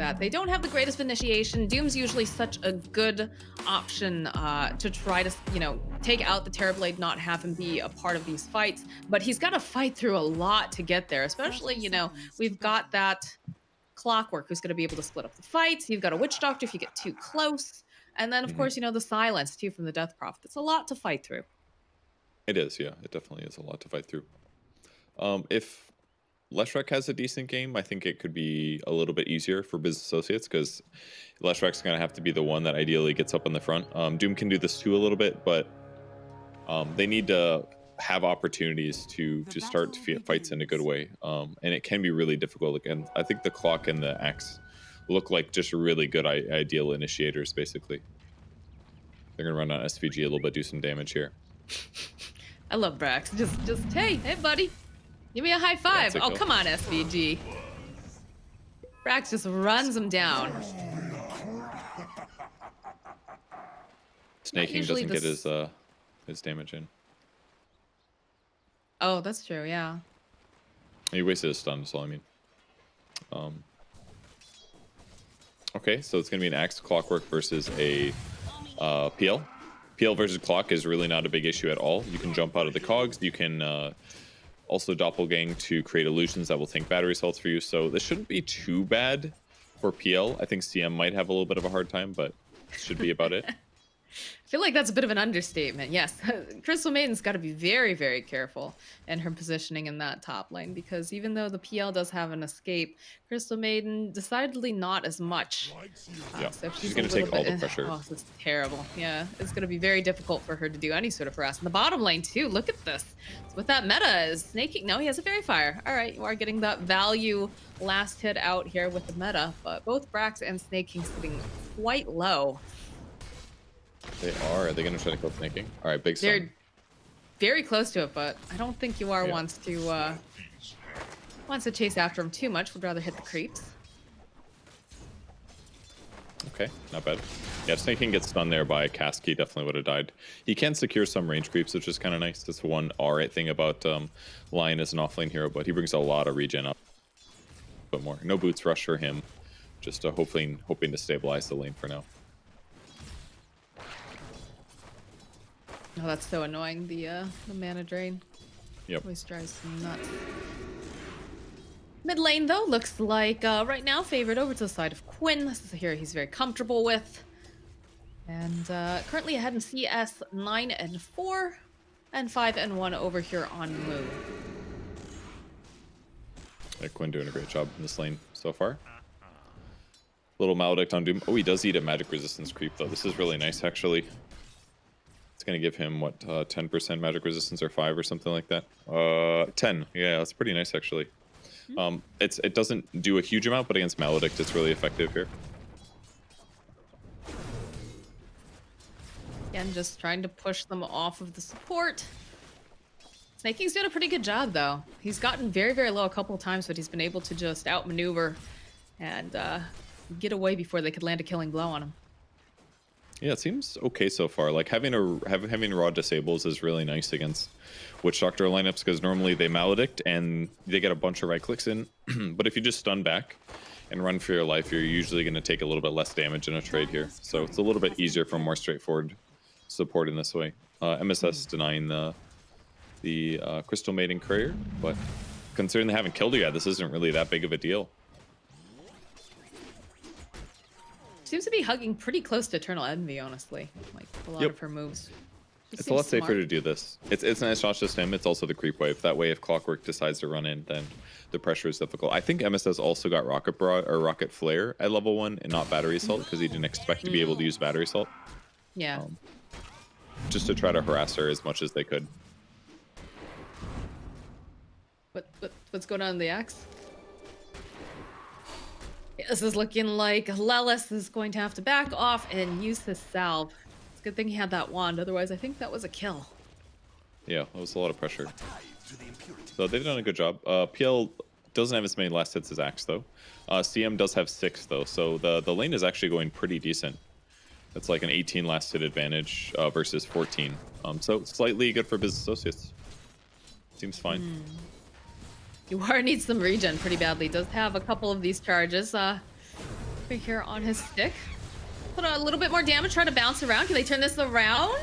that they don't have the greatest initiation. Doom's usually such a good option to try to, take out the Terrorblade, not have him be a part of these fights. But he's got to fight through a lot to get there, especially, we've got that Clockwork who's going to be able to split up the fights. You've got a Witch Doctor if you get too close. And then, of course, the Silence, too, from the Death Prophet. It's a lot to fight through. It is, yeah. It definitely is a lot to fight through. If Leshrac has a decent game, I think it could be a little bit easier for Business Associates because Leshrac's going to have to be the one that ideally gets up in the front. Doom can do this too a little bit, but they need to have opportunities to start fights in a good way. And it can be really difficult. And I think the Clock and the Axe look like just really good ideal initiators, basically. They're going to run on SVG a little bit, do some damage here. I love Brax. Just hey, buddy. Give me a high five. Oh, come on, SVG. Brax just runs him down. Snaking doesn't get his damage in. Oh, that's true, yeah. He wasted his stun, that's all I mean. Okay, so it's going to be an Axe Clockwork versus a PL. PL versus Clock is really not a big issue at all. You can jump out of the cogs. You can also doppelgang to create illusions that will tank battery salts for you. So this shouldn't be too bad for PL. I think CM might have a little bit of a hard time, but it should be about it. I feel like that's a bit of an understatement. Yes, Crystal Maiden's got to be very, very careful in her positioning in that top lane because even though the PL does have an escape, Crystal Maiden decidedly not as much. Yeah, so she's going to take all the pressure. Oh, this is terrible. Yeah, it's going to be very difficult for her to do any sort of harass. In the bottom lane too, look at this. So with that meta is Snaking. No, he has a Fairy Fire. All right, you are getting that value last hit out here with the meta, but both Brax and Snaking sitting quite low. They are. Are they going to try to kill Snaking? All right, big stun. They're very close to it, but I don't think UR wants to chase after him too much. Would rather hit the creeps. Okay, not bad. Yeah, Snaking gets stunned there by a cast key. Definitely would have died. He can secure some range creeps, which is kind of nice. That's one alright thing about Lion as an offlane hero, but he brings a lot of regen up. But more. No boots rush for him. Just hoping to stabilize the lane for now. Oh, that's so annoying, the mana drain. Yep. Always drives me nuts. Mid lane, though, looks like right now favored over to the side of Quinn. This is a hero he's very comfortable with. And currently ahead in CS 9-4 and 5-1 over here on Moo. Yeah, Quinn doing a great job in this lane so far. Little Maledict on Doom. Oh, he does eat a magic resistance creep, though. This is really nice, actually. It's going to give him, what, 10% magic resistance or 5 or something like that? 10. Yeah, that's pretty nice, actually. It doesn't do a huge amount, but against Maledict, it's really effective here. Again, just trying to push them off of the support. Snaking's doing a pretty good job, though. He's gotten very, very low a couple of times, but he's been able to just outmaneuver and get away before they could land a killing blow on him. Yeah, it seems okay so far. Like having raw disables is really nice against Witch Doctor lineups because normally they maledict and they get a bunch of right clicks in. But if you just stun back and run for your life, you're usually going to take a little bit less damage in a trade here. So it's a little bit easier for more straightforward support in this way. MSS denying the Crystal Maiden Courier, but considering they haven't killed her yet, this isn't really that big of a deal. Seems to be hugging pretty close to Eternal Envy, honestly. Like a lot of her moves. It's a lot safer to do this. It's nice, not just him, it's also the creep wave. That way, if Clockwork decides to run in, then the pressure is difficult. I think MSS also got Rocket Flare at level 1 and not Battery Assault because he didn't expect to be able to use Battery Assault. Yeah. Just to try to harass her as much as they could. What's going on in the Axe? This is looking like Lelis is going to have to back off and use his salve. It's a good thing he had that wand, otherwise I think that was a kill. Yeah, that was a lot of pressure. So they've done a good job. PL doesn't have as many last hits as Axe, though. CM does have 6, though, so the lane is actually going pretty decent. It's like an 18 last hit advantage versus 14. So slightly good for Business Associates. Seems fine. UR needs some regen pretty badly. Does have a couple of these charges. over here on his stick. Put a little bit more damage, try to bounce around. Can they turn this around?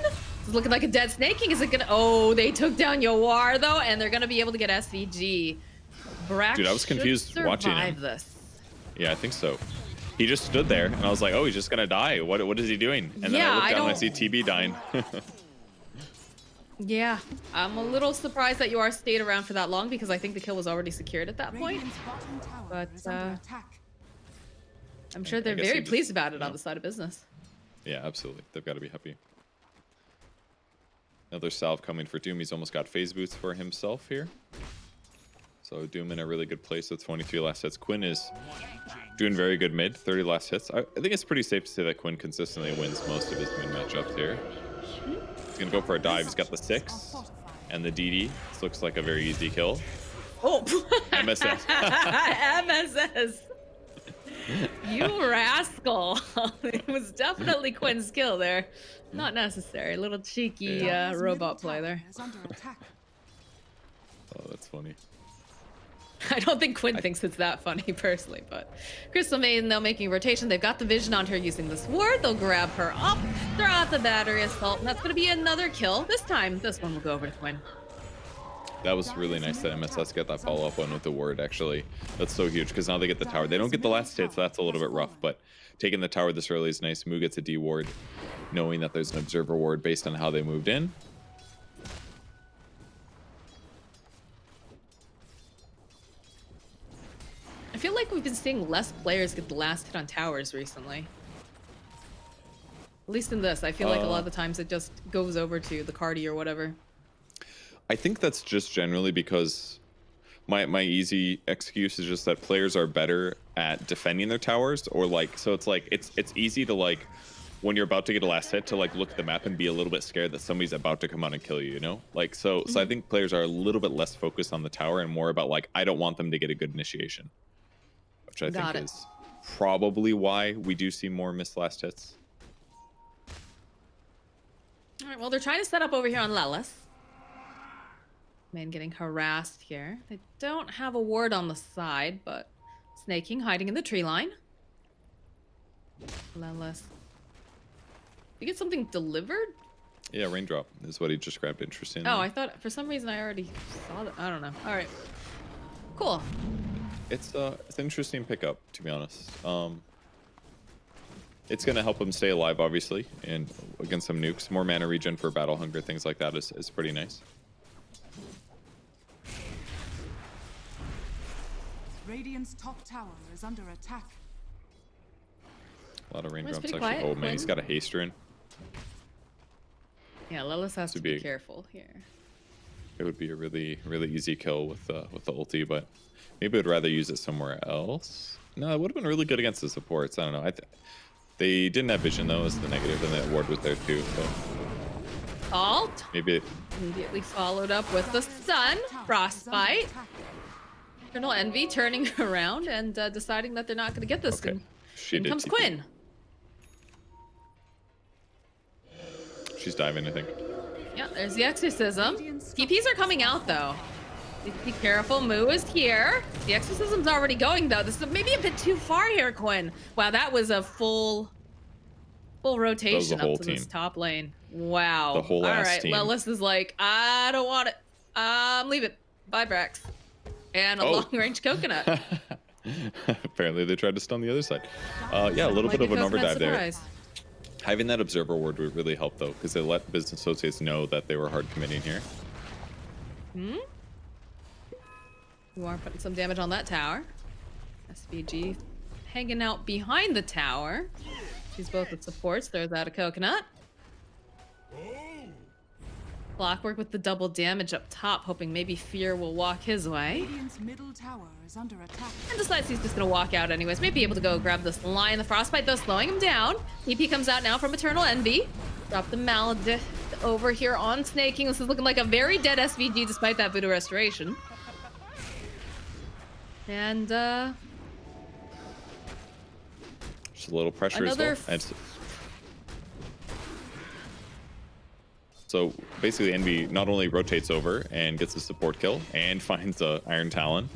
It's looking like a dead snaking. Is it gonna? Oh, they took down Yawar though, and they're gonna be able to get SVG. Brack Dude, I was confused should watching him. survive this. Yeah, I think so. He just stood there, and I was like, oh, he's just gonna die. What is he doing? And then Yeah, I look I down and I don't- see TB dying. Yeah, I'm a little surprised that Yawar stayed around for that long because I think the kill was already secured at that point. But I'm sure they're guess very he just, pleased about it you know. on the side of business. Yeah, absolutely. They've got to be happy. Another salve coming for Doom. He's almost got phase boots for himself here. So Doom in a really good place with 23 last hits. Quinn is doing very good mid, 30 last hits. I think it's pretty safe to say that Quinn consistently wins most of his mid matchups here. He's going to go for a dive. He's got the 6 and the DD. This looks like a very easy kill. Oh, MSS. MSS. You rascal. It was definitely Quinn's kill there. Not necessary. A little cheeky robot play there. Oh, that's funny. I don't think Quinn thinks it's that funny personally, but Crystal Maiden, though, making a rotation. They've got the vision on her using this ward. They'll grab her up, throw out the battery assault, and that's going to be another kill. This time, this one will go over to Quinn. That was really nice that MSS got that follow-up one with the ward, actually. That's so huge, because now they get the tower. They don't get the last hit, so that's a little bit rough, but taking the tower this early is nice. Moo gets a D ward, knowing that there's an observer ward based on how they moved in. I feel like we've been seeing less players get the last hit on towers recently. At least in this, I feel like a lot of the times it just goes over to the Cardi or whatever. I think that's just generally because my easy excuse is just that players are better at defending their towers, or like, so it's like it's easy to, like, when you're about to get a last hit, to like look at the map and be a little bit scared that somebody's about to come out and kill you, you know? Like, so I think players are a little bit less focused on the tower and more about, like, I don't want them to get a good initiation, which I think is probably why we do see more missed last hits. All right, well, they're trying to set up over here on Lelis. Man getting harassed here. They don't have a ward on the side, but snaking, hiding in the tree line. Lelis. You get something delivered? Yeah, raindrop is what he just grabbed. Interesting. Oh, I thought for some reason I already saw that. I don't know. All right. Cool. It's an interesting pickup, to be honest. It's going to help him stay alive, obviously, and against some nukes. More mana regen for battle hunger, things like that is pretty nice. Radiant's top tower is under attack. A lot of raindrops, pretty actually. quiet, Oh, man, Quinn. he's got a haster in. Yeah, Lelis has to be careful here. It would be a really, really easy kill with the ulti, but maybe I'd rather use it somewhere else. No, it would have been really good against the supports. I don't know. They didn't have vision, though, is the negative, and the ward was there, too. So Alt. maybe Immediately followed up with the stun. Frostbite. Eternal Envy turning around and deciding that they're not going to get this. Okay. And She in did comes TP. Quinn. She's diving, I think. Yeah, there's the exorcism. TPs are coming out though. Be careful, Moo is here. The exorcism's already going though. This is maybe a bit too far here, Quinn. Wow, that was a full rotation whole up to this team. top lane. Wow. The whole All ass right, team. Lelis is like, I don't want it. Leave it. Bye, Brax. And a Oh. long-range coconut. Apparently they tried to stun the other side. Yeah, a little Like bit of an coconut overdive there. surprise. Having that observer ward would really help, though, because it let business associates know that they were hard committing here. You are putting some damage on that tower. SVG hanging out behind the tower. She's both with supports. There's out a coconut. Clockwork with the double damage up top, hoping maybe Fear will walk his way. Radiant's middle tower is under attack. And decides he's just gonna walk out anyways. Maybe able to go grab this lion. The frostbite though slowing him down. EP comes out now from Eternal Envy. Drop the Maledict over here on snaking. This is looking like a very dead SVG despite that Voodoo Restoration. And Just a little pressure Another as well. So basically, Envy not only rotates over and gets a support kill and finds a Iron Talon,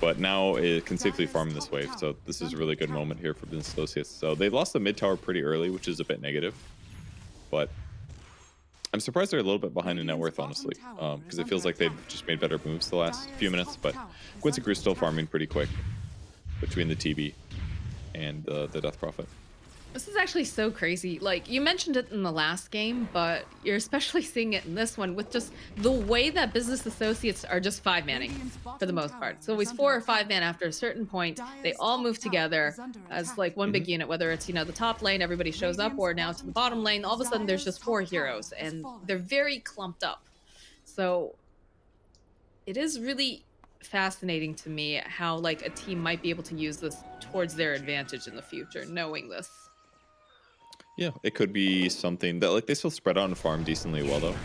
but now it can safely farm this wave. So this is a really good moment here for Business Associates. So they lost the mid tower pretty early, which is a bit negative, but I'm surprised they're a little bit behind in net worth, honestly, because it feels like they've just made better moves the last few minutes. But Quincy Crew still farming pretty quick between the TB and the Death Prophet. This is actually so crazy. Like, you mentioned it in the last game, but you're especially seeing it in this one with just the way that Business Associates are just 5-manning for the most part. It's always 4 or 5-man after a certain point. They all move together as like one big unit, whether it's, you know, the top lane, everybody shows up, or now to the bottom lane. All of a sudden, there's just 4 heroes, and they're very clumped up. So it is really fascinating to me how like a team might be able to use this towards their advantage in the future, knowing this. Yeah, it could be something that like they still spread out and farm decently well though.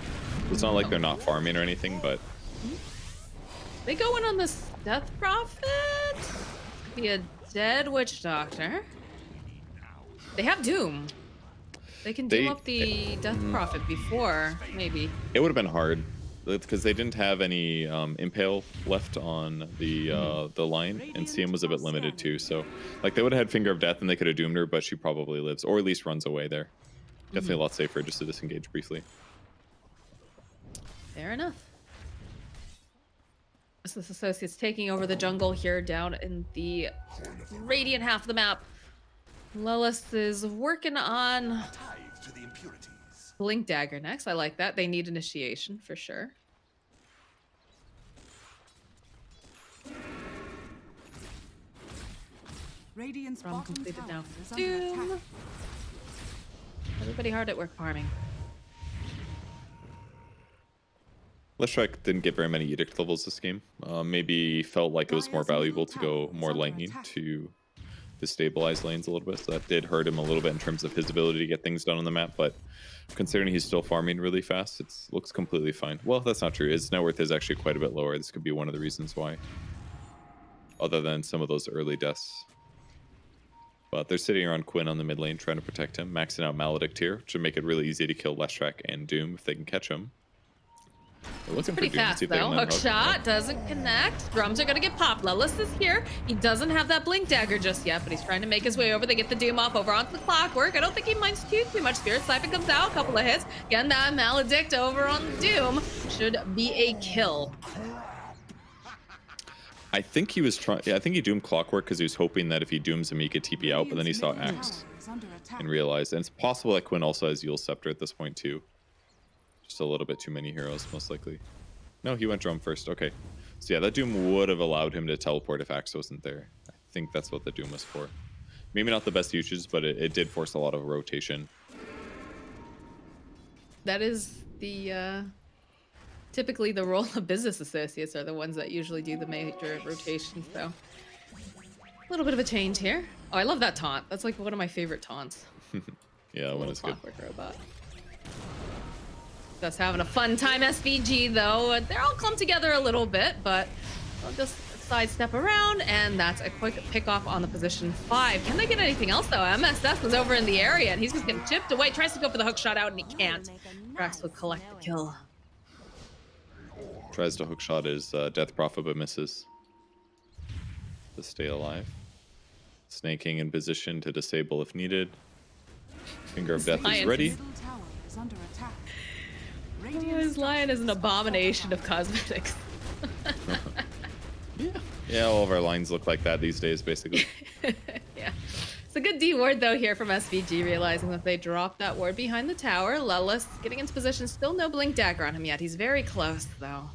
It's not like they're not farming or anything, but they go in on this Death Prophet. Could be a dead Witch Doctor. They have Doom. They can doom up the Death Prophet before, maybe. It would have been hard because they didn't have any impale left on the line, and CM was a bit limited too. So like they would have had Finger of Death and they could have doomed her, but she probably lives, or at least runs away there. Definitely a lot safer just to disengage briefly. Fair enough. Business Associates taking over the jungle here down in the Radiant half of the map. Lilith is working on Blink Dagger next. I like that. They need initiation for sure. Radiant's From bottom completed tower now. is under Doom. attack. Everybody hard at work farming. Leshrac didn't get very many Edict levels this game. Maybe felt like it was more valuable to go more lightning to destabilize lanes a little bit. So that did hurt him a little bit in terms of his ability to get things done on the map. But considering he's still farming really fast, it looks completely fine. Well, that's not true. His net worth is actually quite a bit lower. This could be one of the reasons why, other than some of those early deaths. But they're sitting around Quinn on the mid lane trying to protect him, maxing out Maledict here, which would make it really easy to kill Leshrac and Doom if they can catch him. They're looking Pretty for Doom. fast See if they though. can let Hook him shot doesn't connect. Drums are gonna get popped. Lilith is here. He doesn't have that Blink Dagger just yet, but he's trying to make his way over. They get the Doom off over onto the Clockwork. I don't think he minds too much. Spirit Siphon comes out, a couple of hits. Again, that Maledict over on the Doom should be a kill. I think he was trying. Yeah, I think he doomed Clockwork because he was hoping that if he dooms him, he could TP out. But then he saw Axe and realized. And it's possible that Quinn also has Yule Scepter at this point too. Just a little bit too many heroes, most likely. No, he went Drum first. Okay. So yeah, that Doom would have allowed him to teleport if Axe wasn't there. I think that's what the Doom was for. Maybe not the best usage, but it did force a lot of rotation. That is the typically the role of Business Associates are the ones that usually do the major rotations, so a little bit of a change here. Oh, I love that taunt. That's like one of my favorite taunts. Yeah, that one is good. Clockwork Robot. That's having a fun time, SVG, though. They're all clumped together a little bit, but they'll just sidestep around, and that's a quick pick off on the position 5. Can they get anything else, though? MSF was over in the area, and he's just getting chipped away. Tries to go for the hook shot out, and he can't. Rax will collect the kill. Tries to hook shot his Death Prophet, but misses. To stay alive. Snaking in position to disable if needed. Finger of Death is ready. Middle tower is under attack. Oh, his lion is an abomination of cosmetics. Yeah, all of our lines look like that these days, basically. Yeah. It's a good D ward, though, here from SVG, realizing that they dropped that ward behind the tower. Lilith getting into position. Still no Blink Dagger on him yet. He's very close, though.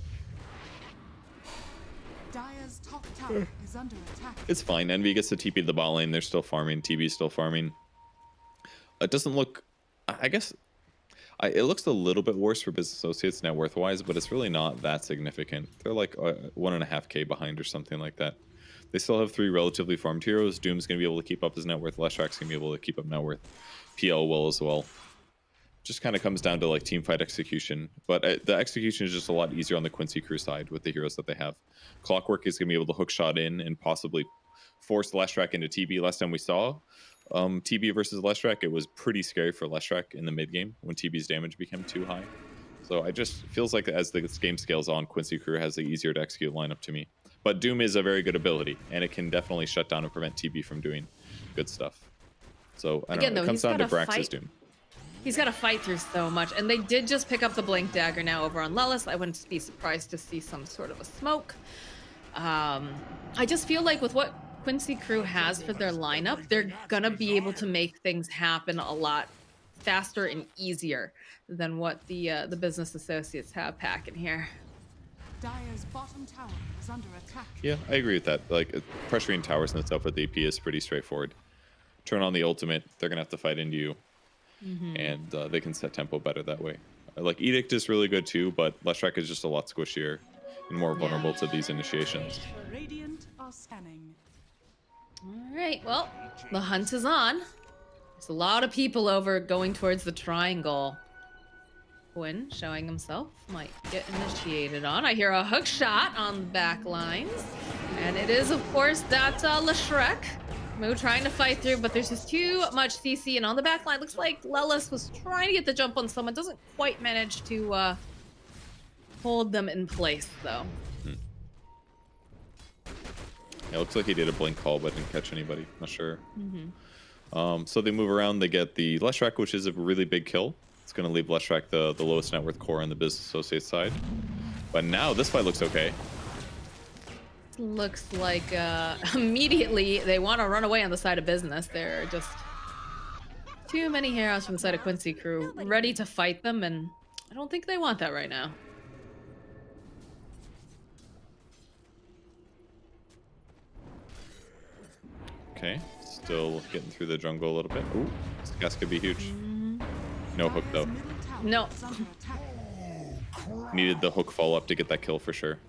Dire's top tower is under attack. It's fine. Envy gets to TP the bot lane. They're still farming. TB's still farming. It doesn't look... I guess... it looks a little bit worse for Business Associates net worth wise, but it's really not that significant. They're like 1.5k behind or something like that. They still have 3 relatively farmed heroes. Doom's going to be able to keep up his net worth. Leshrac's going to be able to keep up net worth. PL will as well. Just kind of comes down to like team fight execution. But the execution is just a lot easier on the Quincy Crew side with the heroes that they have. Clockwork is going to be able to hook shot in and possibly force Leshrac into TB. Last time we saw TB versus Leshrac, it was pretty scary for Leshrac in the mid game when TB's damage became too high. So I just feels like as the game scales on, Quincy Crew has the easier to execute lineup to me. But Doom is a very good ability, and it can definitely shut down and prevent TB from doing good stuff. So I don't Again, know. though, It comes he's down to gotta Brax's fight. Doom. He's got to fight through so much, and they did just pick up the Blink Dagger now over on Lelis. I wouldn't be surprised to see some sort of a smoke. I just feel like with what Quincy Crew has for their lineup, they're gonna be able to make things happen a lot faster and easier than what the business associates have packing here. Dire's bottom tower is under attack. Yeah, I agree with that. Like pressuring towers and stuff with AP is pretty straightforward. Turn on the ultimate, they're gonna have to fight into you, and they can set tempo better that way. Like Edict is really good too, but Leshrac is just a lot squishier and more vulnerable to these initiations. Radiant are scanning. All right, well, the hunt is on. There's a lot of people over going towards the triangle. Quinn showing himself might get initiated on. I hear a hook shot on the back lines. And it is, of course, that Leshrac. Moo trying to fight through, but there's just too much CC. And on the back line, looks like Lelis was trying to get the jump on someone. Doesn't quite manage to hold them in place, though. Yeah, it looks like he did a blink call, but didn't catch anybody. Not sure. So they move around. They get the Leshrac, which is a really big kill. It's going to leave Leshrac the lowest net worth core on the business associate side. But now this fight looks okay. Looks like immediately they want to run away on the side of business. There are just too many heroes from the side of Quincy Crew ready to fight them, and I don't think they want that right now. Okay, still getting through the jungle a little bit. Ooh, this gas could be huge. No hook though. Dire's middle tower No. is under attack. Needed the hook follow up to get that kill for sure.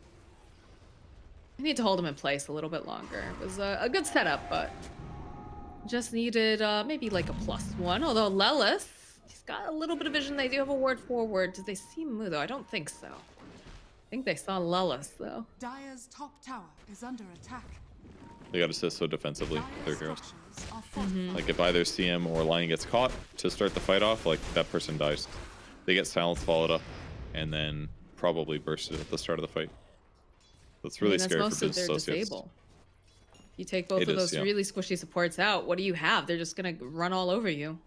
I need to hold him in place a little bit longer. It was a good setup, but just needed maybe like a +1. Although Lelis, he's got a little bit of vision. They do have a ward forward. Did they see Moo though? I don't think so. I think they saw Lelis though. Dire's top tower is under attack. They got assist so defensively. Their Dire's heroes. structures are fortified. Like if either CM or Lion gets caught to start the fight off, like that person dies. They get silence followed up, and then probably bursted at the start of the fight. That's really scary for business associates. Disable. You take both It of is, those yeah. really squishy supports out. What do you have? They're just gonna run all over you.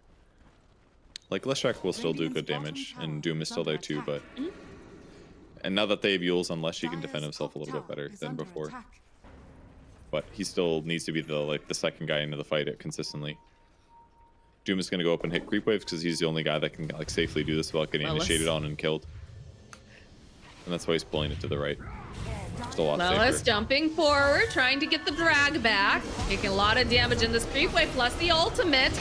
Like Leshrac will still do Radiant's good bottom damage, tower and Doom is is still there under too. attack. But and now that they have Yules, unless he can Dire's defend himself a top little bit tower better is than under before. attack. But he still needs to be the second guy into the fight consistently. Doom is going to go up and hit creep waves because he's the only guy that can like safely do this without getting Lelis. initiated on and killed. And that's why he's pulling it to the right. Just a lot Lelis safer. jumping forward, trying to get the drag back. Taking a lot of damage in this creep wave, plus the ultimate.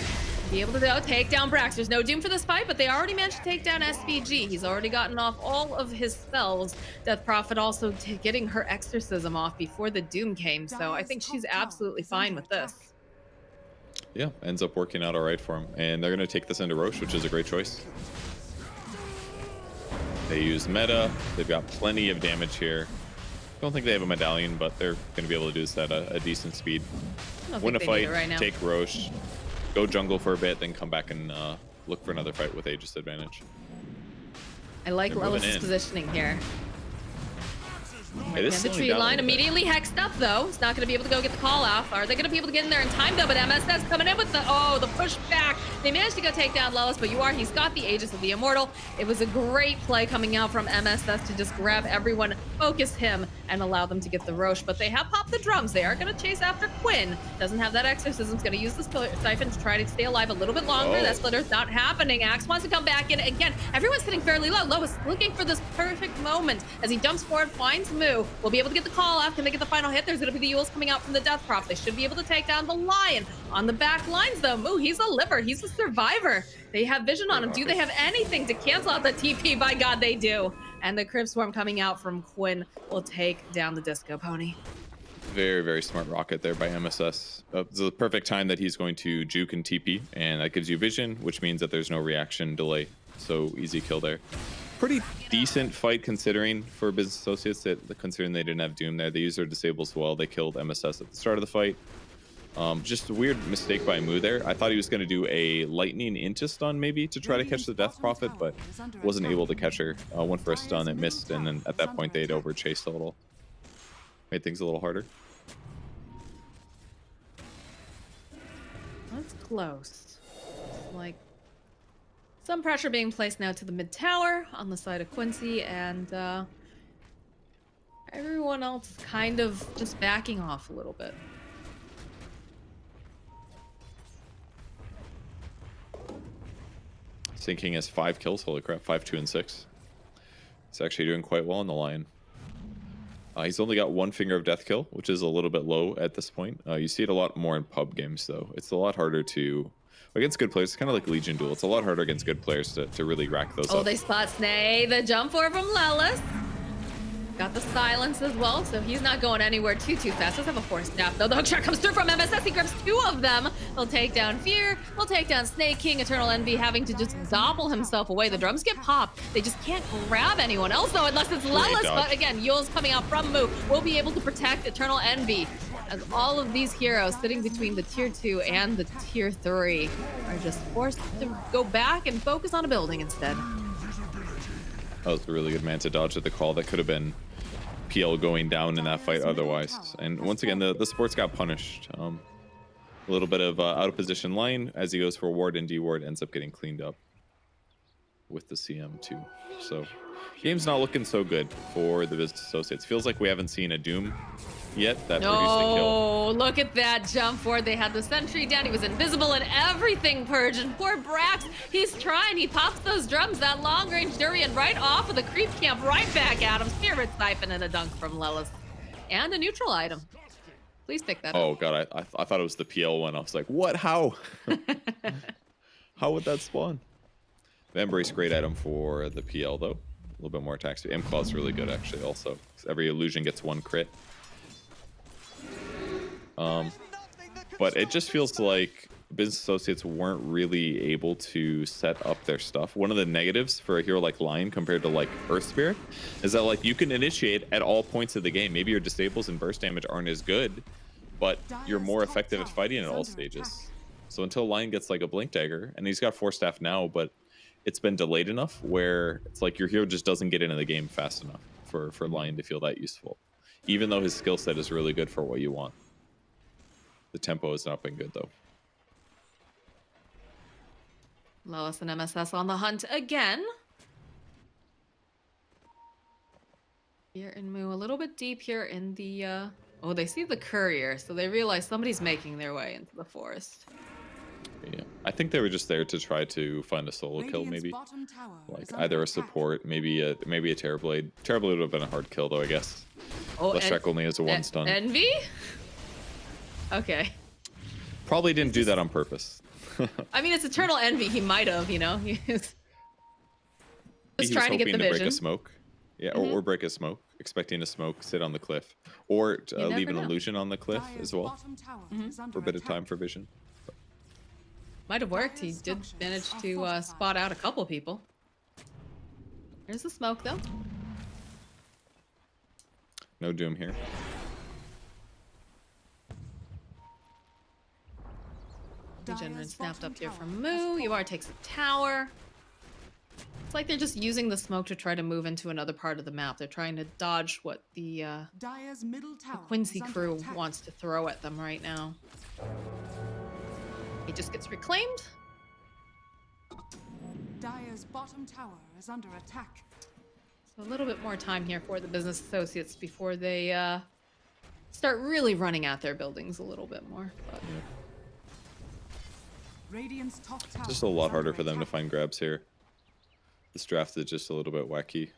Be able to go take down Brax. There's no Doom for this fight, but they already managed to take down SVG. He's already gotten off all of his spells. Death Prophet also getting her exorcism off before the Doom came, so I think she's absolutely fine with this. Yeah, ends up working out all right for him. And they're going to take this into Roche, which is a great choice. They use meta. They've got plenty of damage here. Don't think they have a medallion, but they're going to be able to do this at a decent speed. I don't Win a think they need fight, it right now. take Roche, go jungle for a bit, then come back and look for another fight with Aegis advantage. I like They're moving Lelis' in. positioning here. It is And the slowing tree down a line little bit. immediately hexed up though. It's not going to be able to go get the call off. Are they going to be able to get in there in time though? But MSS coming in with the push back. They managed to go take down Lelis, but he's got the Aegis of the Immortal. It was a great play coming out from MSS to just grab everyone, focus him, and allow them to get the Roche. But they have popped the drums. They are going to chase after Quinn. Doesn't have that exorcism. Is going to use the siphon to try to stay alive a little bit longer. Oh. That splitter's not happening. Axe wants to come back in again. Everyone's sitting fairly low. Lois looking for this perfect moment as he jumps forward, finds Moo. Will be able to get the call off. Can they get the final hit? There's going to be the Yules coming out from the Death Prop. They should be able to take down the Lion. On the back lines, though, Moo, he's a liver. He's a survivor. They have vision on him. Do they have anything to cancel out the TP? By God, they do. And the Crib Swarm coming out from Quinn will take down the Disco Pony. Very, very smart rocket there by MSS. It's the perfect time that he's going to juke and TP, and that gives you vision, which means that there's no reaction delay. So easy kill there. Pretty decent fight considering for business associates, considering they didn't have Doom there. They used their disables well. They killed MSS at the start of the fight. Just a weird mistake by Moo there. I thought he was going to do a lightning into stun maybe to try to catch the Death Prophet, but wasn't able to catch her. Went for a stun, it missed, and then at that point they'd overchased a little. Made things a little harder. That's close. It's like some pressure being placed now to the mid tower on the side of Quincy, and everyone else kind of just backing off a little bit. Sinking has 5 kills. Holy crap, 5, 2, and 6. He's actually doing quite well on the line. He's only got 1 finger of death kill, which is a little bit low at this point. You see it a lot more in pub games, though. It's a lot harder to against good players. It's kind of like Legion Duel. It's a lot harder against good players to really rack those Oh, up. they spot Snay. The jump forward from Lelis. Got the silence as well, so he's not going anywhere too fast. Does have a force snap though. The hook shot comes through from MSS. He grabs 2 of them. He'll take down Fear. He'll take down Snake King. Eternal Envy having to just gobble himself away. The drums get popped. They just can't grab anyone else though, unless it's Lelis. But again, Yule's coming out from Moo. Will be able to protect Eternal Envy, as all of these heroes sitting between the tier 2 and the tier 3 are just forced to go back and focus on a building instead. That was a really good Manta dodge at the call. That could have been PL going down in that fight otherwise. And once again, the sports got punished. A little bit of out of position line as he goes for ward, and D ward ends up getting cleaned up with the CM too. So game's not looking so good for the Business Associates. Feels like we haven't seen a Doom yet that produced a kill. Oh, look at that jump forward. They had the sentry down. He was invisible and everything, Purge. And poor Brax, he's trying. He pops those drums, that long range durian right off of the creep camp, right back at him. Spirit siphon and a dunk from Lelis. And a neutral item. Please pick that up. Oh god, I thought it was the PL one. I was like, what? How? How would that spawn? The Embrace, great item for the PL though. A little bit more attack speed. M-Claw's really good actually also. Every illusion gets 1 crit. But it just feels like Business Associates weren't really able to set up their stuff. One of the negatives for a hero like Lion compared to like Earth Spirit is that like you can initiate at all points of the game. Maybe your disables and burst damage aren't as good, but you're more effective at fighting at all stages. So until Lion gets like a Blink Dagger, and he's got 4 staff now, but it's been delayed enough where it's like your hero just doesn't get into the game fast enough for Lion to feel that useful. Even though his skill set is really good for what you want. The tempo has not been good though. Lelis and MSS on the hunt again. Here in Moo, a little bit deep here in the oh, they see the courier, so they realize somebody's making their way into the forest. Yeah, I think they were just there to try to find a solo kill, maybe like either a support, maybe a Terrorblade. Terrorblade would have been a hard kill though, I guess. Oh, Leshrac only has a 1 stun. Envy? Okay. Probably didn't do that on purpose. I mean, it's Eternal Envy. He might have, you know. He's just trying to get the hoping to vision. break a smoke. Yeah, or break a smoke, expecting a smoke, sit on the cliff, or leave an illusion on the cliff as well for a bit of time for vision. Might have worked. He did manage to spot out a couple people. There's the smoke, though. No Doom here. Regenerate snapped up here from Moo. UR takes the tower. It's like they're just using the smoke to try to move into another part of the map. They're trying to dodge what the Quincy Crew wants to throw at them right now. He just gets reclaimed. Dire's bottom tower is under attack. So a little bit more time here for the Business Associates before they start really running at their buildings a little bit more. But... Radiant's top tower Just a lot harder for them to find grabs here. This draft is just a little bit wacky.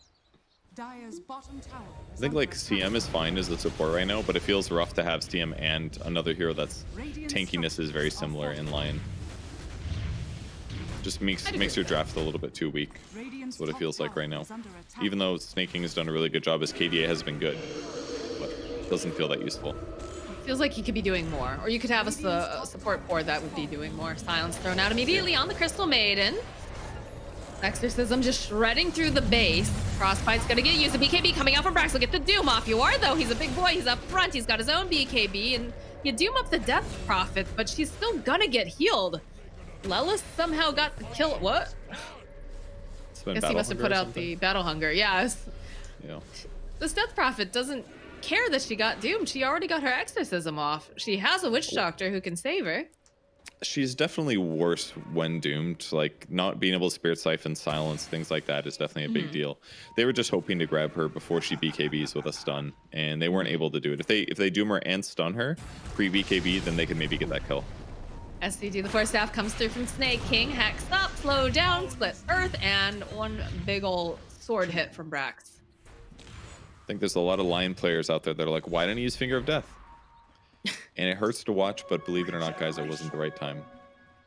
Dire's bottom tower I think like CM is fine as a support right now, but it feels rough to have CM and another hero that's tankiness is very similar in Lion. Just makes your draft a little bit too weak. That's what it feels like right now. Even though Snaking has done a really good job, his KDA has been good, but it doesn't feel that useful. Feels like he could be doing more, or you could have a support board that would be doing more. Silence thrown out immediately on the Crystal Maiden. Exorcism just shredding through the base. Frostbite's gonna get used. The BKB coming out from Brax will get the Doom off. You are though. He's a big boy. He's up front. He's got his own BKB, and you Doom up the Death Prophet, but she's still gonna get healed. Lelis somehow got the kill. What? Guess he must have put out the Battle Hunger. Yes. Yeah. This Death Prophet doesn't care that she got doomed. She already got her exorcism off. She has a witch doctor who can save her. She's definitely worse when doomed. Like not being able to spirit siphon, silence, things like that is definitely a big deal. They were just hoping to grab her before she BKBs with a stun, and they weren't able to do it. If they doom her and stun her pre BKB, then they could maybe get that kill. SCG, the Force Staff comes through from Snake King. Hex up, slow down, split Earth, and one big ol' sword hit from Brax. I think there's a lot of Lion players out there that are like, why didn't he use Finger of Death? And it hurts to watch, but believe it or not, guys, it wasn't the right time.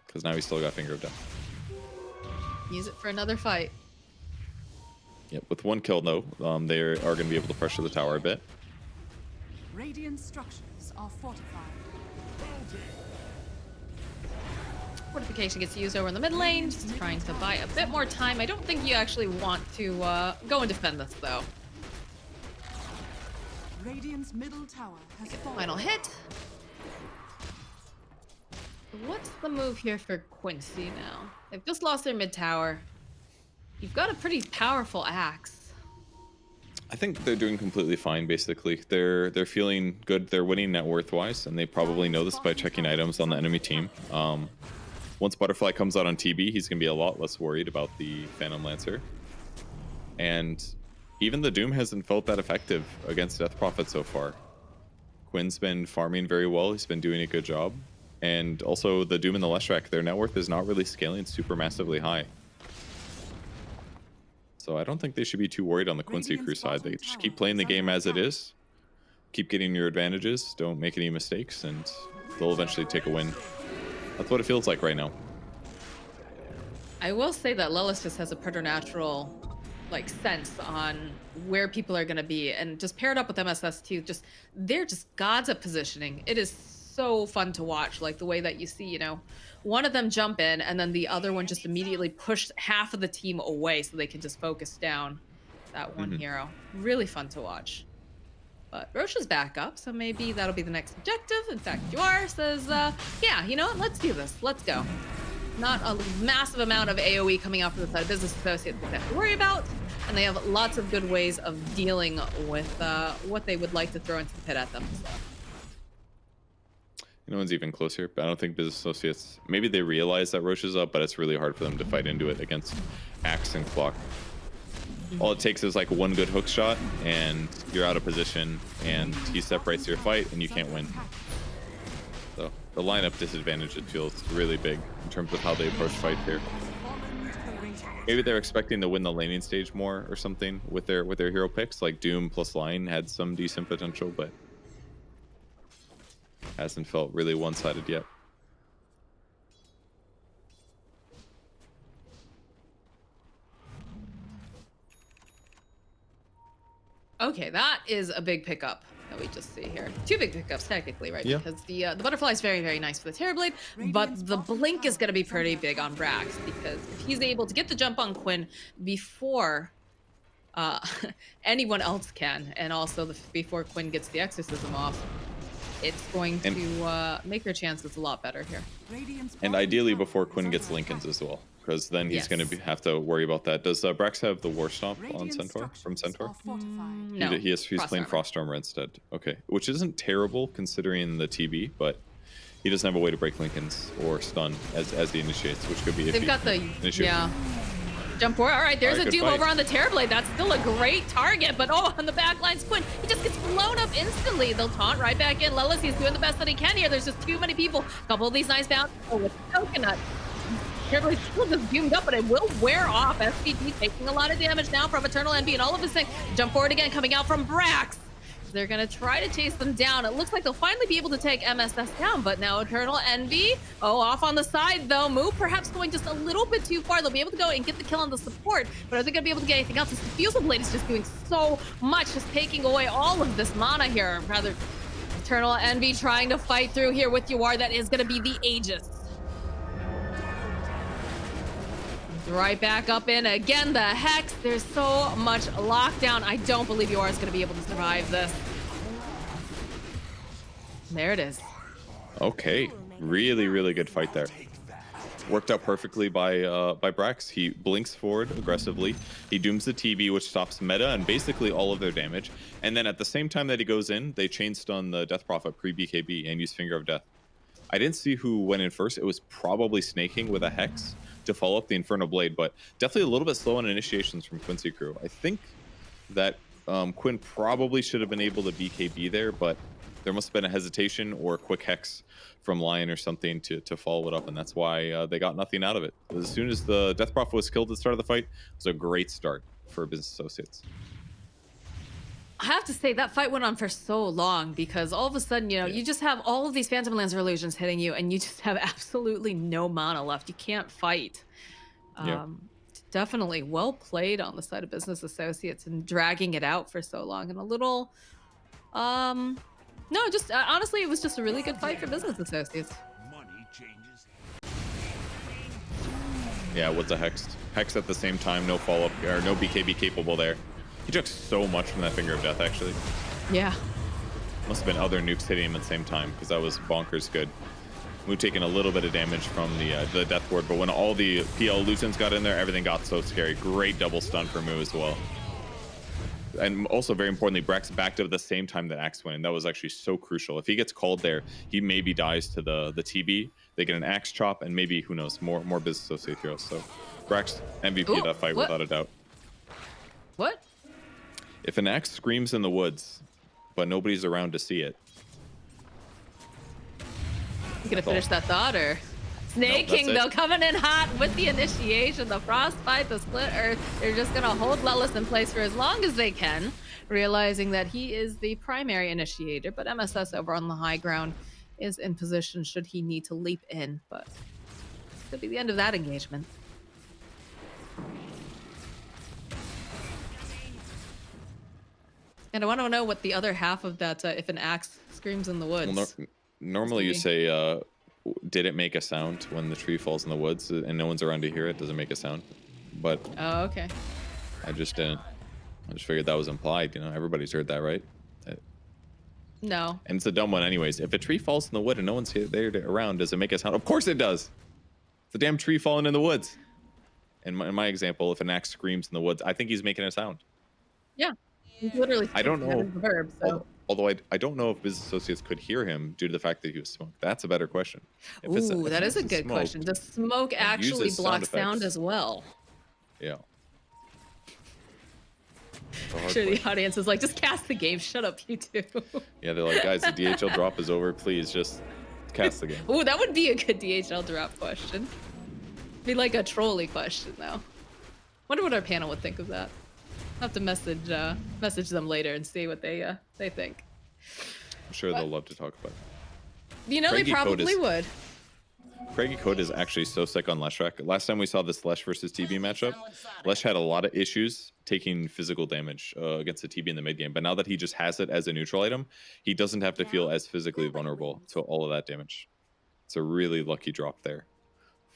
Because now he's still got Finger of Death. Use it for another fight. Yep, with one kill, though, they are going to be able to pressure the tower a bit. Radiant structures are fortified. Fortification gets used over in the mid lane, just trying to buy a bit more time. I don't think you actually want to go and defend this, though. Radiant's middle tower has fallen. Final hit. What's the move here for Quincy now? They've just lost their mid tower. You've got a pretty powerful axe. I think they're doing completely fine, basically. They're feeling good. They're winning net worth-wise, and they probably know this by checking items on the enemy team. Once Butterfly comes out on TB, he's going to be a lot less worried about the Phantom Lancer. And even the Doom hasn't felt that effective against Death Prophet so far. Quinn's been farming very well. He's been doing a good job. And also the Doom and the Leshrac, their net worth is not really scaling super massively high. So I don't think they should be too worried on the Quincy Crew side. They just keep playing the game as it is. Keep getting your advantages. Don't make any mistakes, and they'll eventually take a win. That's what it feels like right now. I will say that Lelis just has a preternatural sense on where people are going to be, and just paired up with MSS2, they're just gods at positioning. It is so fun to watch, like the way that you see, one of them jump in and then the other one just immediately push half of the team away so they can just focus down that one hero. Really fun to watch. But Roche is back up, so maybe that'll be the next objective. In fact, Juar says, yeah, you know what? Let's do this. Let's go. Not a massive amount of AoE coming out from the side of business associates that they have to worry about, and they have lots of good ways of dealing with what they would like to throw into the pit at them. So. No one's even closer, but I don't think business associates, maybe they realize that Roche is up, but it's really hard for them to fight into it against Axe and Clock. All it takes is like one good hook shot and you're out of position, and he separates your fight and you can't win. So the lineup disadvantage, it feels really big in terms of how they approach fight here. Maybe they're expecting to win the laning stage more or something with their hero picks, like Doom plus Lion had some decent potential, but hasn't felt really one-sided yet. Okay, that is a big pickup that we just see here. Two big pickups, technically, right? Yeah. Because the butterfly is very, very nice for the Terrorblade, but the blink is going to be pretty big on Brax, because if he's able to get the jump on Quinn before anyone else can, and also before Quinn gets the exorcism off, it's going to make their chances a lot better here. And ideally before Quinn gets Lincoln's as well, because then he's going to have to worry about that. Does Brax have the War Stomp on Centaur from Centaur? No, he's playing Frost Armor instead. Okay, which isn't terrible considering the TB, but he doesn't have a way to break Lincoln's or stun as he initiates, which could be They've got the jump forward. All right, there's a Doom over on the Terrorblade. That's still a great target, but on the back line's Quinn. He just gets blown up instantly. They'll taunt right back in. Lelis, he's doing the best that he can here. There's just too many people. A couple of these nice bounces with the coconut. Terrorblade still just doomed up, but it will wear off. SVG taking a lot of damage now from Eternal Envy and all of his things. Jump forward again, coming out from Brax. They're going to try to chase them down. It looks like they'll finally be able to take MSS down, but now Eternal Envy, off on the side though. Move perhaps going just a little bit too far. They'll be able to go and get the kill on the support, but are they going to be able to get anything else? This Diffusal Blade is just doing so much, just taking away all of this mana here. Rather, Eternal Envy trying to fight through here with Yuar. That is going to be the Aegis. Right back up in again, the Hex. There's so much lockdown. I don't believe Yuar is going to be able to survive this. There it is. Okay, really, really good fight there. Worked out perfectly by Brax. He blinks forward aggressively. He dooms the TV, which stops meta and basically all of their damage. And then at the same time that he goes in, they chain stun the Death Prophet pre-BKB and use Finger of Death. I didn't see who went in first. It was probably Snaking with a Hex to follow up the Infernal Blade, but definitely a little bit slow on initiations from Quincy Crew. I think that Quinn probably should have been able to BKB there, but there must have been a hesitation or a quick Hex from Lion or something to follow it up, and that's why they got nothing out of it. As soon as the Death Prophet was killed at the start of the fight, it was a great start for Business Associates. I have to say that fight went on for so long because all of a sudden, you just have all of these Phantom Lancer illusions hitting you, and you just have absolutely no mana left. You can't fight. Definitely well played on the side of Business Associates and dragging it out for so long, and a little, no, just honestly, it was just a really good fight for Business Associates. Yeah, what's a Hex? Hex at the same time, no follow up or no BKB capable there. He took so much from that Finger of Death, actually. Yeah. Must have been other nukes hitting him at the same time, because that was bonkers good. Mu taking a little bit of damage from the Death Ward, but when all the PL illusions got in there, everything got so scary. Great double stun for Mu as well. And also, very importantly, Brax backed up at the same time that Axe went in. That was actually so crucial. If he gets called there, he maybe dies to the TB. They get an Axe chop, and maybe, who knows, more Business Associate heroes. So Brax MVP of that fight, without a doubt. What? If an Axe screams in the woods, but nobody's around to see it. You gonna finish that thought, or? Snake King, though, coming in hot with the initiation, the Frostbite, the Split Earth. They're just gonna hold Lelis in place for as long as they can, realizing that he is the primary initiator, but MSS over on the high ground is in position should he need to leap in, but could be the end of that engagement. And I want to know what the other half of that, if an axe screams in the woods. Well, normally you say, did it make a sound when the tree falls in the woods and no one's around to hear it? Does it make a sound? But oh, okay. I just didn't. I just figured that was implied. Everybody's heard that, right? No. And it's a dumb one anyways. If a tree falls in the wood and no one's there around, does it make a sound? Of course it does. It's a damn tree falling in the woods. In my example, if an axe screams in the woods, I think he's making a sound. Yeah. He's literally. I don't know. The verb, so. Although I don't know if Business Associates could hear him due to the fact that he was smoked. That's a better question. Ooh, that is a good question. Does smoke actually block sound as well? Yeah. I'm sure the audience is like, just cast the game. Shut up, you two. Yeah, they're like, guys, the DHL drop is over. Please just cast the game. Ooh, that would be a good DHL drop question. Be like a trolley question, though. Wonder what our panel would think of that. I'll have to message them later and see what they think. I'm sure they'll love to talk about it. They probably would. Craigie Code is actually so sick on Leshrac. Last time we saw this Lesh versus TB matchup, Lesh had a lot of issues taking physical damage against the TB in the mid game, but now that he just has it as a neutral item, he doesn't have to feel as physically vulnerable to all of that damage. It's a really lucky drop there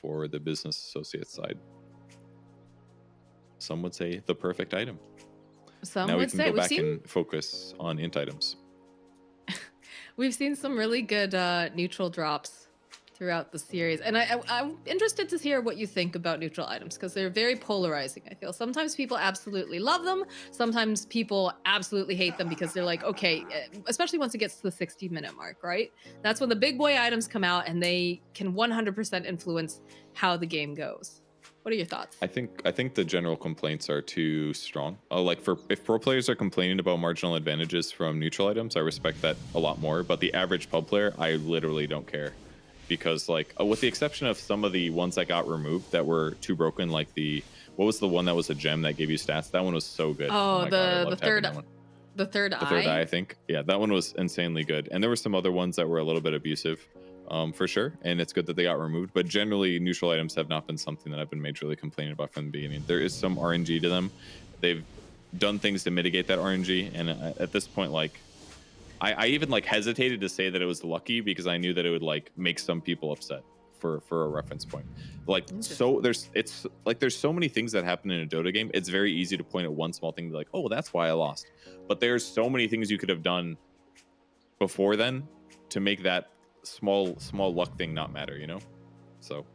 for the Business Associates side. Some would say the perfect item. Now we can go back and focus on int items. We've seen some really good neutral drops throughout the series, and I'm interested to hear what you think about neutral items, because they're very polarizing. I feel sometimes people absolutely love them, sometimes people absolutely hate them because they're like, okay, especially once it gets to the 60-minute mark, right? That's when the big boy items come out and they can 100% influence how the game goes. What are your thoughts? I think the general complaints are too strong. If pro players are complaining about marginal advantages from neutral items, I respect that a lot more. But the average pub player, I literally don't care, because with the exception of some of the ones that got removed that were too broken, like what was the one that was a gem that gave you stats? That one was so good. Oh, the third eye. The third eye, I think. Yeah, that one was insanely good. And there were some other ones that were a little bit abusive. For sure, and it's good that they got removed, but generally neutral items have not been something that I've been majorly complaining about from the beginning. There is some RNG to them. They've done things to mitigate that RNG, and at this point, I even hesitated to say that it was lucky, because I knew that it would make some people upset for a reference point. So there's so many things that happen in a Dota game. It's very easy to point at one small thing and be like, oh, that's why I lost. But there's so many things you could have done before then to make that small luck thing not matter, So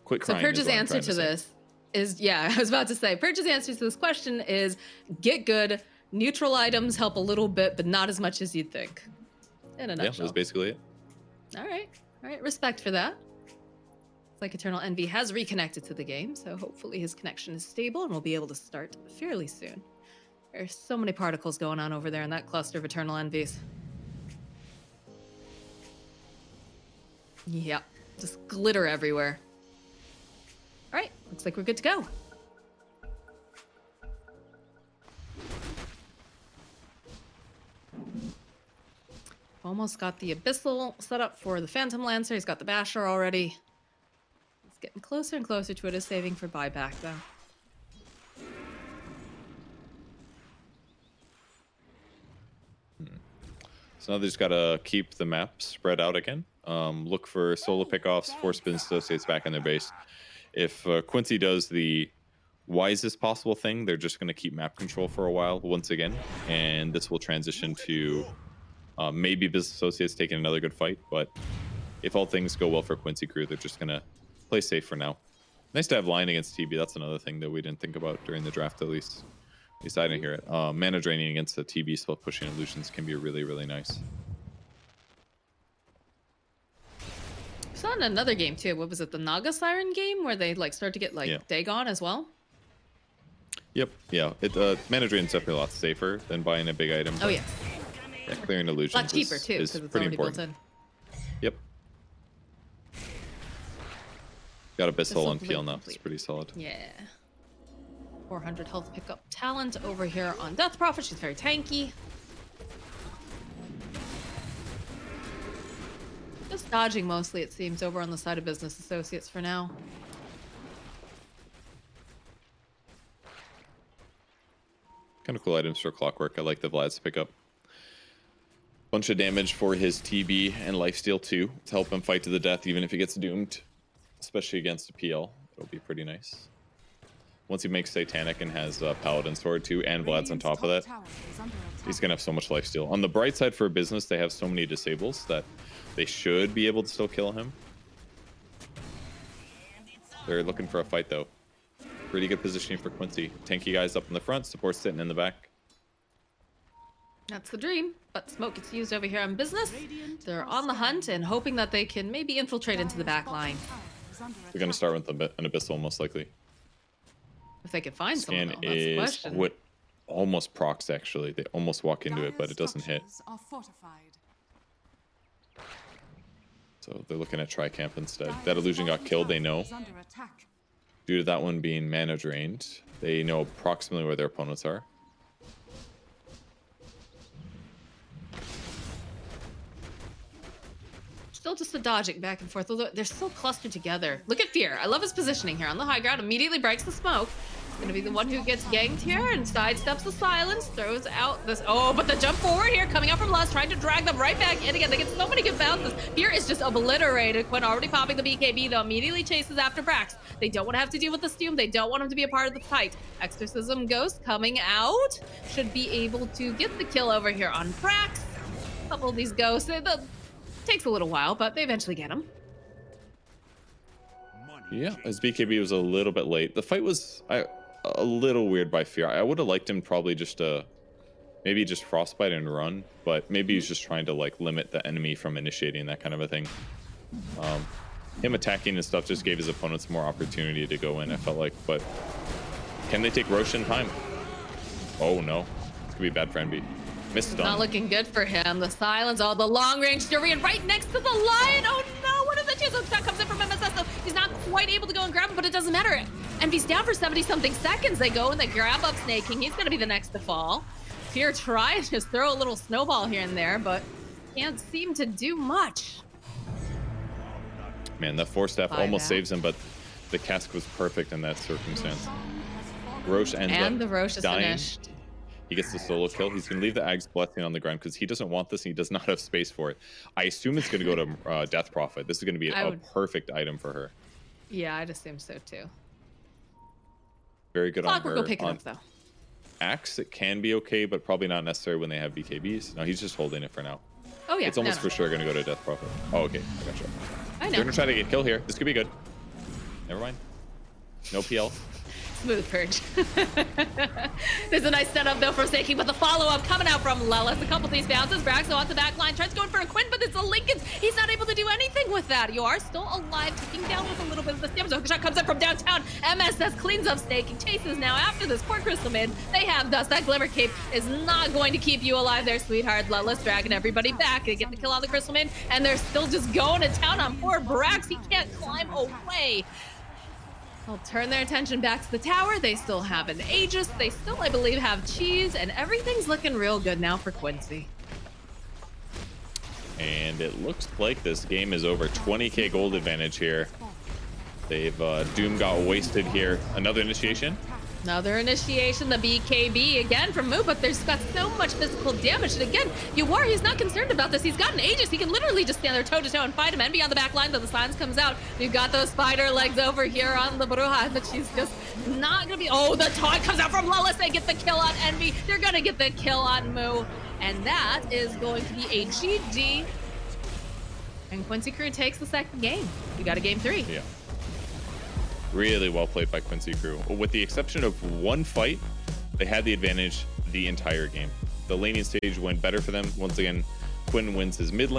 Quit So crying. Purge's answer to this is, yeah, I was about to say, Purge's answer to this question is get good. Neutral items help a little bit, but not as much as you'd think. In a Yeah, nutshell. that's basically it. All right, respect for that. It's like Eternal Envy has reconnected to the game, so hopefully his connection is stable and we'll be able to start fairly soon. There's so many particles going on over there in that cluster of Eternal Envies. Yep, just glitter everywhere. All right, looks like we're good to go. Almost got the Abyssal set up for the Phantom Lancer. He's got the Basher already. He's getting closer and closer to it. Is saving for buyback, though. So now they just gotta keep the map spread out again. Look for solo pickoffs, force business associates back in their base. If Quincy does the wisest possible thing, they're just gonna keep map control for a while once again, and this will transition to maybe business associates taking another good fight. But if all things go well for Quincy Crew, they're just gonna play safe for now. Nice to have line against TB. That's another thing that we didn't think about during the draft, at least. At least I didn't hear it. Mana draining against the TB split pushing illusions can be really, really nice. Saw in another game too. What was it? The Naga Siren game where they like start to get like Dagon as well. Yep. Yeah. Mana drain's definitely a lot safer than buying a big item. Oh yes. Yeah, clearing illusions. A lot cheaper too is because it's pretty already important. built in. Yep. Got Abyssal on Abyssal PL now. complete. It's pretty solid. Yeah. 400 health pickup talent over here on Death Prophet. She's very tanky. Just dodging mostly, it seems, over on the side of business associates for now. Kind of cool items for Clockwork. I like the Vlad's pickup. Bunch of damage for his TB and lifesteal too to help him fight to the death even if he gets doomed, especially against a PL. It'll be pretty nice. Once he makes Satanic and has Paladin Sword too, and Vlad's on top of that, he's gonna have so much lifesteal. On the bright side for business, they have so many disables that they should be able to still kill him. They're looking for a fight though. Pretty good positioning for Quincy. Tanky guys up in the front, support sitting in the back. That's the dream, but smoke gets used over here on business. They're on the hunt and hoping that they can maybe infiltrate into the back line. They're gonna start with an Abyssal most likely. If they can find someone, Scan though, that's the is question. what almost procs actually. They almost walk into it, but it doesn't hit. So they're looking at Tricamp instead. That illusion got killed, they know. Due to that one being mana drained, they know approximately where their opponents are. Still just a dodging back and forth, although they're still clustered together. Look at Fear. I love his positioning here on the high ground. Immediately breaks the smoke. He's going to be the one who gets ganked here and sidesteps the silence. Throws out this... Oh, but the jump forward here coming out from Lust, trying to drag them right back in again. They get so many good bounces. Fear is just obliterated. Quinn already popping the BKB, though. Immediately chases after Brax. They don't want to have to deal with the Stoom. They don't want him to be a part of the fight. Exorcism Ghost coming out. Should be able to get the kill over here on Brax. A couple of these ghosts... Takes a little while, but they eventually get him. Yeah, his BKB was a little bit late. The fight was a little weird by Fear. I would have liked him probably just maybe just frostbite and run, but maybe he's just trying to like limit the enemy from initiating that kind of a thing. Him attacking and stuff just gave his opponents more opportunity to go in, I felt like. But can they take Roche in time? Oh no, it's gonna be bad for NB. Missed stun. Not looking good for him. The silence, oh, the long range Durian right next to the lion. Oh no, what are the chances? That comes in from MSS, so he's not quite able to go and grab him, but it doesn't matter. Envy's down for 70-something seconds. They go and they grab up Snake King. He's gonna be the next to fall. Fear tries to just throw a little snowball here and there, but can't seem to do much. Man, that Force Staff almost saves him, but the cask was perfect in that circumstance. Roche ends up the Roche is dying. finished. He gets the solo kill. He's going to leave the Ag's Blessing on the ground because he doesn't want this and he does not have space for it. I assume it's going to go to Death Prophet. This is going to be a perfect item for her. Yeah, I'd assume so too. Very good on her. Clockwork will pick it up though. Axe, it can be okay, but probably not necessary when they have BKBs. No, he's just holding it for now. Oh yeah, it's almost for sure going to go to Death Prophet. Oh, okay. I gotcha. I know. They're going to try to get kill here. This could be good. Never mind. No PL. Smooth purge. There's a nice setup though for Snaking, but the follow-up coming out from Lelis. A couple of these bounces. Braxo on the back line. Tries going for a Quinn, but it's a Lincoln. He's not able to do anything with that. You are still alive, ticking down with a little bit of the damage. The shot comes up from downtown. MSS cleans up Snaking. Chases now after this poor Crystal mid. They have dust. That Glimmer Cape is not going to keep you alive there, sweetheart. Lelis dragging everybody back. They get the kill on the Crystal mid, and they're still just going to town on poor Brax. He can't climb away. They'll turn their attention back to the tower. They still have an Aegis. They still, I believe, have Cheese, and everything's looking real good now for Quincy. And it looks like this game is over. 20k gold advantage here. They've Doom got wasted here. Another initiation. Another initiation, the BKB again from Moo, but there's got so much physical damage. And again, he's not concerned about this. He's got an Aegis. He can literally just stand there toe-to-toe and fight him. Envy on the back line, though the silence comes out. You've got those spider legs over here on the Bruja, but she's just not going to be... Oh, the taunt comes out from Lelis. They get the kill on Envy. They're going to get the kill on Moo. And that is going to be a GG. And Quincy Crew takes the second game. You got a game 3. Yeah. Really well played by Quincy Crew. With the exception of one fight, they had the advantage the entire game. The laning stage went better for them. Once again, Quinn wins his mid lane.